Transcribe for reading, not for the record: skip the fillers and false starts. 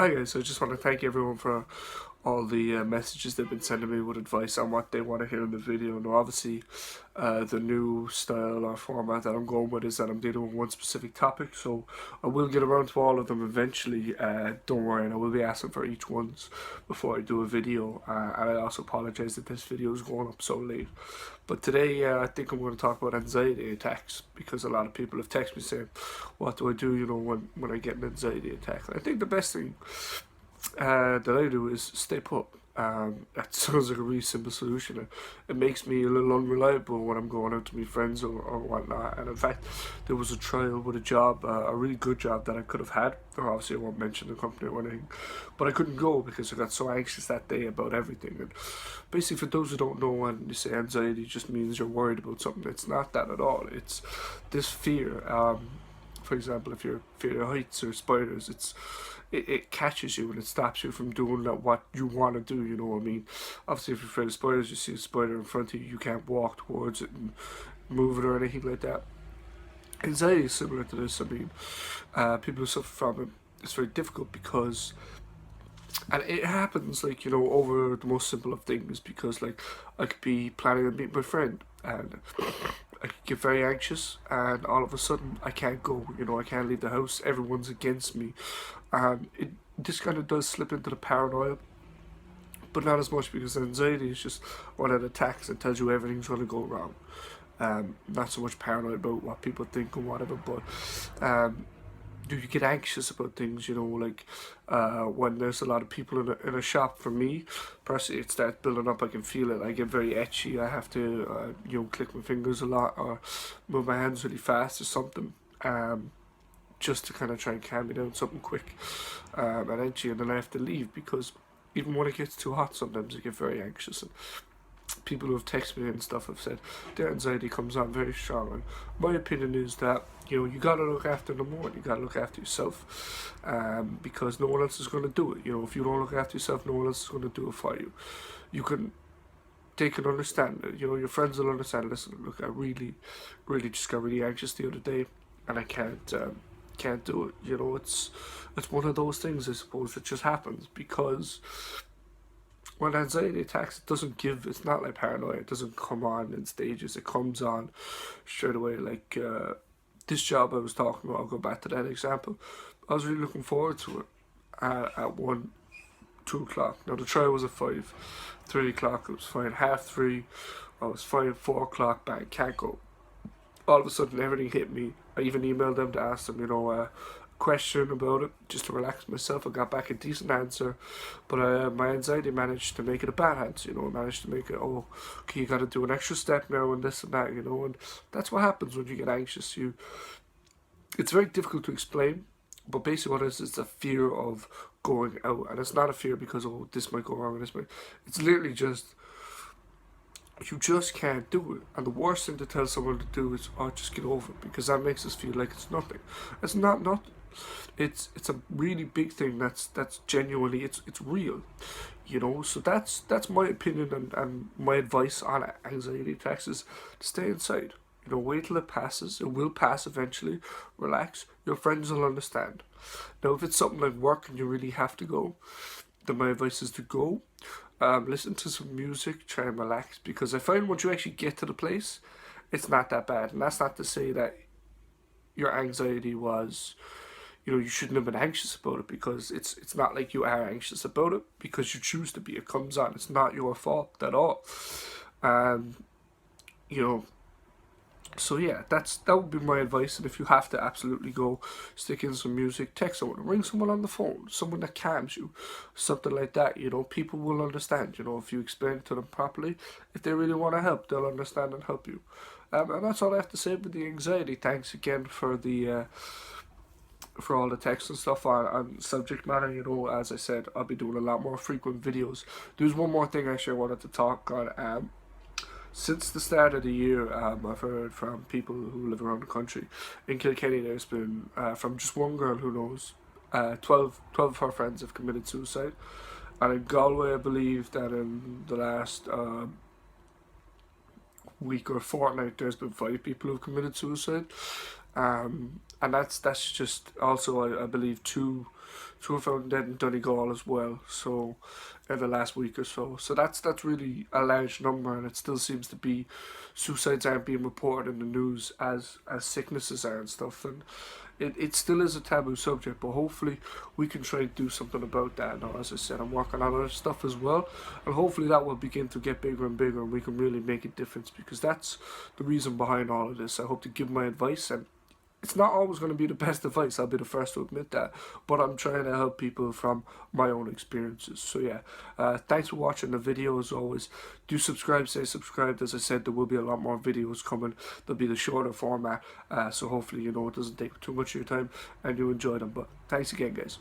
Hi guys, I just want to thank everyone for all the messages they've been sending me with advice on what they want to hear in the video. Now obviously the new style or format that I'm going with is that I'm dealing with one specific topic, so I will get around to all of them eventually, don't worry, and I will be asking for each ones before I do a video, and I also apologize that this video is going up so late. But today I think I'm going to talk about anxiety attacks, because a lot of people have texted me saying, what do I do, when I get an anxiety attack? And I think the best thing that I do is stay put. That sounds like a really simple solution. It makes me a little unreliable when I'm going out to meet friends or whatnot. And in fact, there was a trial with a job, a really good job that I could have had. Or obviously, I won't mention the company or anything, but I couldn't go because I got so anxious that day about everything. And basically, for those who don't know, when you say anxiety, just means you're worried about something. It's not that at all. It's this fear. For example, if you're afraid of heights or spiders, it catches you and it stops you from doing what you want to do. You know what I mean? Obviously, if you're afraid of spiders, you see a spider in front of you, you can't walk towards it and move it or anything like that. Anxiety is similar to this. I mean, people who suffer from it, it's very difficult because, and it happens like, over the most simple of things, because like I could be planning to meet my friend and I could get very anxious, and all of a sudden I can't go. I can't leave the house. Everyone's against me, and this kind of does slip into the paranoia, but not as much, because anxiety is just when it attacks and tells you everything's going to go wrong. Not so much paranoid about what people think or whatever, but do you get anxious about things, like when there's a lot of people in a shop. For me personally, it starts building up. I can feel it. I get very etchy. I have to click my fingers a lot or move my hands really fast or something, just to kind of try and calm me down, something quick and edgy, and then I have to leave, because even when it gets too hot sometimes I get very anxious. And people who have texted me and stuff have said their anxiety comes on very strong. And my opinion is that you gotta look after them more. You gotta look after yourself, because no one else is gonna do it. If you don't look after yourself, no one else is gonna do it for you. You can They can understand it. Your friends will understand. Listen, look, I really, really just got really anxious the other day, and I can't do it. It's one of those things, I suppose, that just happens, because when anxiety attacks, it's not like paranoia. It doesn't come on in stages. It comes on straight away. Like this job I was talking about, I'll go back to that example. I was really looking forward to it at 1, 2 o'clock. Now the trial was at 5, 3 o'clock. It was fine. Half 3, I was fine. 4 o'clock, bang, can't go. All of a sudden, everything hit me. I even emailed them to ask them, a question about it, just to relax myself. I got back a decent answer, but my anxiety managed to make it a bad answer. I managed to make it, oh, okay, you got to do an extra step now and this and that. And that's what happens when you get anxious. It's very difficult to explain, but basically what it is, it's a fear of going out, and it's not a fear because, oh, this might go wrong and this might. It's literally just, you just can't do it. And the worst thing to tell someone to do is, oh, just get over it, because that makes us feel like it's nothing. It's not nothing. It's a really big thing that's genuinely, it's real. So that's my opinion, and my advice on anxiety attacks is to stay inside. Wait till it passes. It will pass eventually. Relax. Your friends will understand. Now, if it's something like work and you really have to go, then my advice is to go. Listen to some music, try and relax, because I find once you actually get to the place, it's not that bad. And that's not to say that your anxiety was, you shouldn't have been anxious about it, because it's not like you are anxious about it because you choose to be. It comes on. It's not your fault at all. And, so yeah, that would be my advice. And if you have to absolutely go, stick in some music, text someone, ring someone on the phone, someone that calms you, something like that. People will understand. If you explain it to them properly, if they really want to help, they'll understand and help you. And that's all I have to say with the anxiety. Thanks again for all the text and stuff on subject matter. As I said, I'll be doing a lot more frequent videos. There's one more thing actually I wanted to talk on. Since the start of the year, I've heard from people who live around the country. In Kilkenny, there's been, from just one girl who knows, 12 of her friends have committed suicide. And in Galway, I believe that in the last week or fortnight, there's been 5 people who've committed suicide. And that's just also, I believe, two who were found dead in Donegal as well. So in the last week or so. So that's really a large number, and it still seems to be suicides aren't being reported in the news as sicknesses are and stuff. And it still is a taboo subject, but hopefully we can try and do something about that. Now, as I said, I'm working on other stuff as well, and hopefully that will begin to get bigger and bigger, and we can really make a difference, because that's the reason behind all of this. I hope to give my advice, and it's not always going to be the best advice, I'll be the first to admit that, but I'm trying to help people from my own experiences. So yeah, thanks for watching the video. As always, do subscribe, stay subscribed. As I said, there will be a lot more videos coming. They'll be the shorter format, so hopefully, it doesn't take too much of your time and you enjoy them. But thanks again, guys.